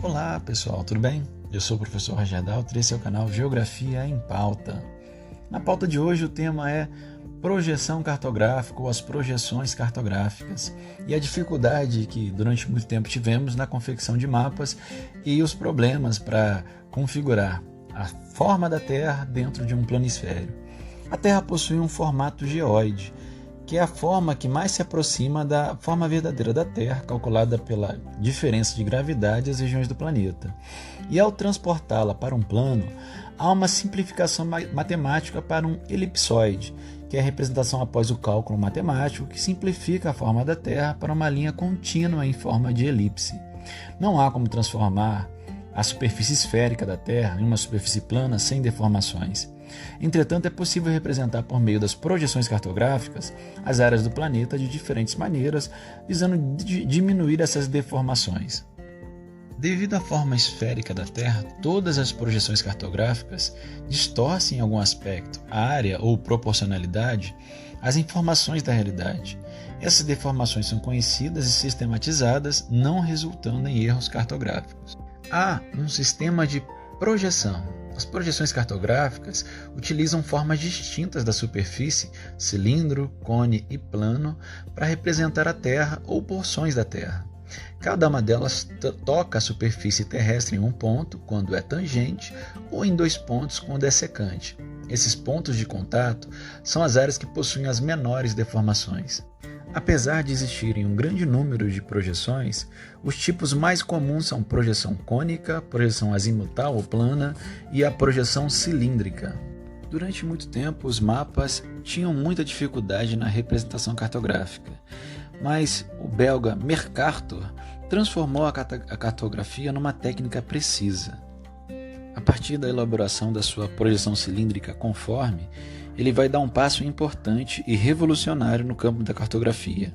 Olá pessoal, tudo bem? Eu sou o professor Roger Daltri e esse é o canal Geografia em Pauta. Na pauta de hoje o tema é projeção cartográfica ou as projeções cartográficas e a dificuldade que durante muito tempo tivemos na confecção de mapas e os problemas para configurar a forma da Terra dentro de um planisfério. A Terra possui um formato geóide, que é a forma que mais se aproxima da forma verdadeira da Terra, calculada pela diferença de gravidade das regiões do planeta. E ao transportá-la para um plano, há uma simplificação matemática para um elipsoide, que é a representação após o cálculo matemático que simplifica a forma da Terra para uma linha contínua em forma de elipse. Não há como transformar a superfície esférica da Terra em uma superfície plana sem deformações. Entretanto, é possível representar por meio das projeções cartográficas as áreas do planeta de diferentes maneiras, visando diminuir essas deformações. Devido à forma esférica da Terra, todas as projeções cartográficas distorcem em algum aspecto, área ou proporcionalidade, as informações da realidade. Essas deformações são conhecidas e sistematizadas, não resultando em erros cartográficos. Há um sistema de projeção. As projeções cartográficas utilizam formas distintas da superfície, cilindro, cone e plano, para representar a Terra ou porções da Terra. Cada uma delas toca a superfície terrestre em um ponto, quando é tangente, ou em dois pontos, quando é secante. Esses pontos de contato são as áreas que possuem as menores deformações. Apesar de existirem um grande número de projeções, os tipos mais comuns são projeção cônica, projeção azimutal ou plana e a projeção cilíndrica. Durante muito tempo, os mapas tinham muita dificuldade na representação cartográfica, mas o belga Mercator transformou a cartografia numa técnica precisa. A partir da elaboração da sua projeção cilíndrica conforme, ele vai dar um passo importante e revolucionário no campo da cartografia.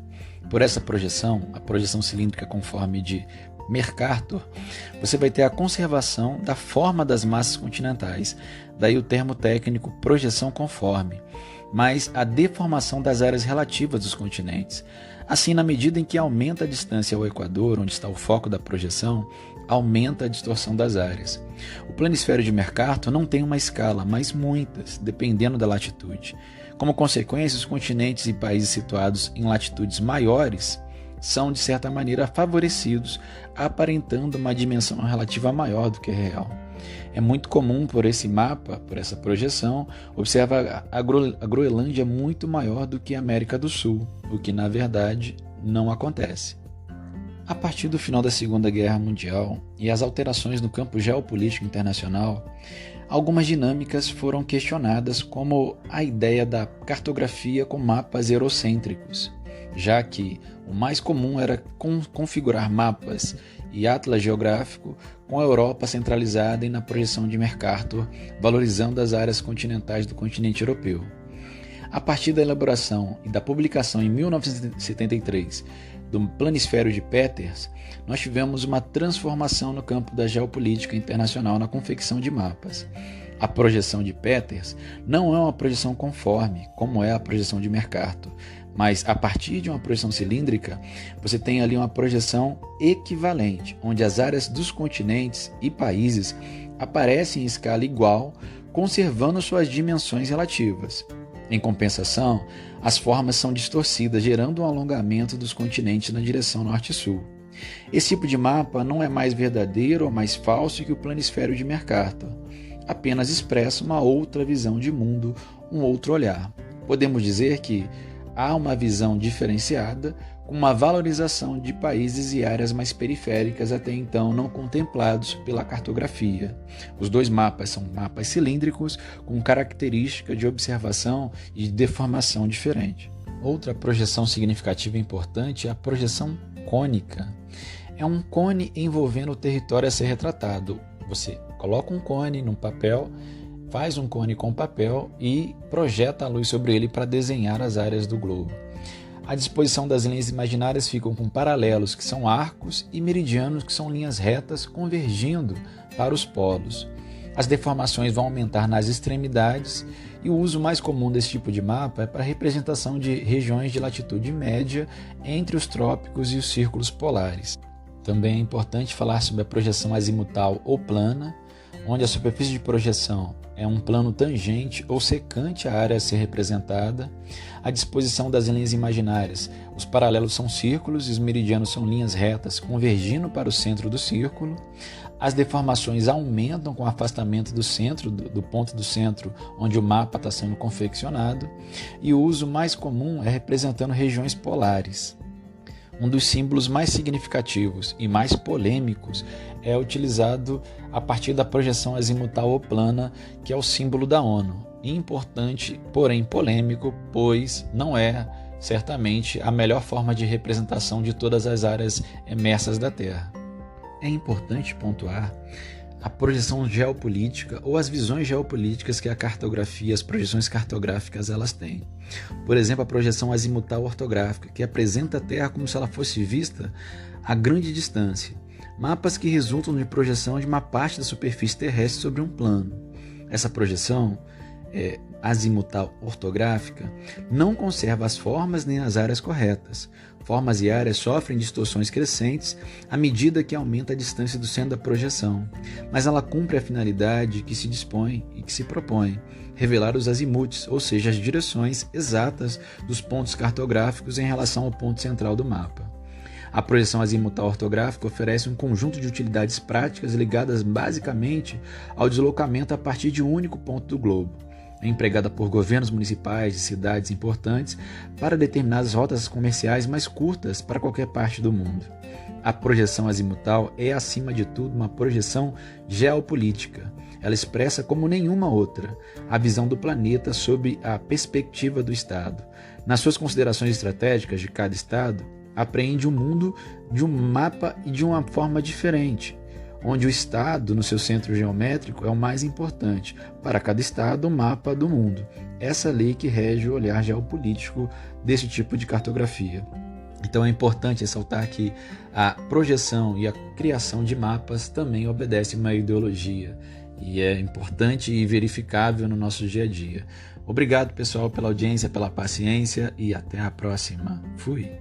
Por essa projeção, a projeção cilíndrica conforme de Mercator, você vai ter a conservação da forma das massas continentais, daí o termo técnico projeção conforme, mas a deformação das áreas relativas dos continentes. Assim, na medida em que aumenta a distância ao Equador, onde está o foco da projeção, aumenta a distorção das áreas. O planisfério de Mercator não tem uma escala, mas muitas, dependendo da latitude. Como consequência, os continentes e países situados em latitudes maiores são, de certa maneira, favorecidos, aparentando uma dimensão relativa maior do que é real. É muito comum, por esse mapa, por essa projeção, observar a Groenlândia muito maior do que a América do Sul, o que, na verdade, não acontece. A partir do final da Segunda Guerra Mundial e as alterações no campo geopolítico internacional, algumas dinâmicas foram questionadas, como a ideia da cartografia com mapas eurocêntricos, já que o mais comum era configurar mapas e atlas geográfico com a Europa centralizada e na projeção de Mercator, valorizando as áreas continentais do continente europeu. A partir da elaboração e da publicação em 1973 do Planisfério de Peters, nós tivemos uma transformação no campo da geopolítica internacional na confecção de mapas. A projeção de Peters não é uma projeção conforme, como é a projeção de Mercator, mas a partir de uma projeção cilíndrica, você tem ali uma projeção equivalente, onde as áreas dos continentes e países aparecem em escala igual, conservando suas dimensões relativas. Em compensação, as formas são distorcidas, gerando um alongamento dos continentes na direção norte-sul. Esse tipo de mapa não é mais verdadeiro ou mais falso que o planisfério de Mercator, apenas expressa uma outra visão de mundo, um outro olhar. Podemos dizer que há uma visão diferenciada, com uma valorização de países e áreas mais periféricas até então não contemplados pela cartografia. Os dois mapas são mapas cilíndricos com característica de observação e de deformação diferente. Outra projeção significativa e importante é a projeção cônica. É um cone envolvendo o território a ser retratado. Você coloca um cone num papel, faz um cone com papel e projeta a luz sobre ele para desenhar as áreas do globo. A disposição das linhas imaginárias ficam com paralelos, que são arcos, e meridianos, que são linhas retas convergindo para os polos. As deformações vão aumentar nas extremidades e o uso mais comum desse tipo de mapa é para a representação de regiões de latitude média entre os trópicos e os círculos polares. Também é importante falar sobre a projeção azimutal ou plana, onde a superfície de projeção é um plano tangente ou secante à área a ser representada. A disposição das linhas imaginárias. Os paralelos são círculos e os meridianos são linhas retas convergindo para o centro do círculo. As deformações aumentam com o afastamento do centro, do ponto do centro onde o mapa está sendo confeccionado. E o uso mais comum é representando regiões polares. Um dos símbolos mais significativos e mais polêmicos é utilizado a partir da projeção azimutal ou plana, que é o símbolo da ONU. Importante, porém polêmico, pois não é certamente a melhor forma de representação de todas as áreas emersas da Terra. É importante pontuar a projeção geopolítica ou as visões geopolíticas que a cartografia, as projeções cartográficas, elas têm. Por exemplo, a projeção azimutal ortográfica, que apresenta a Terra como se ela fosse vista a grande distância. Mapas que resultam de projeção de uma parte da superfície terrestre sobre um plano. Essa projeção azimutal ortográfica não conserva as formas nem as áreas corretas. Formas e áreas sofrem distorções crescentes à medida que aumenta a distância do centro da projeção, mas ela cumpre a finalidade que se dispõe e que se propõe, revelar os azimutes, ou seja, as direções exatas dos pontos cartográficos em relação ao ponto central do mapa. A projeção azimutal ortográfica oferece um conjunto de utilidades práticas ligadas basicamente ao deslocamento a partir de um único ponto do globo. É empregada por governos municipais de cidades importantes para determinadas rotas comerciais mais curtas para qualquer parte do mundo. A projeção azimutal é, acima de tudo, uma projeção geopolítica. Ela expressa, como nenhuma outra, a visão do planeta sob a perspectiva do Estado. Nas suas considerações estratégicas de cada Estado, apreende o mundo de um mapa e de uma forma diferente, onde o Estado, no seu centro geométrico, é o mais importante. Para cada Estado, o mapa do mundo. Essa lei que rege o olhar geopolítico desse tipo de cartografia. Então é importante ressaltar que a projeção e a criação de mapas também obedecem a uma ideologia. E é importante e verificável no nosso dia a dia. Obrigado, pessoal, pela audiência, pela paciência e até a próxima. Fui!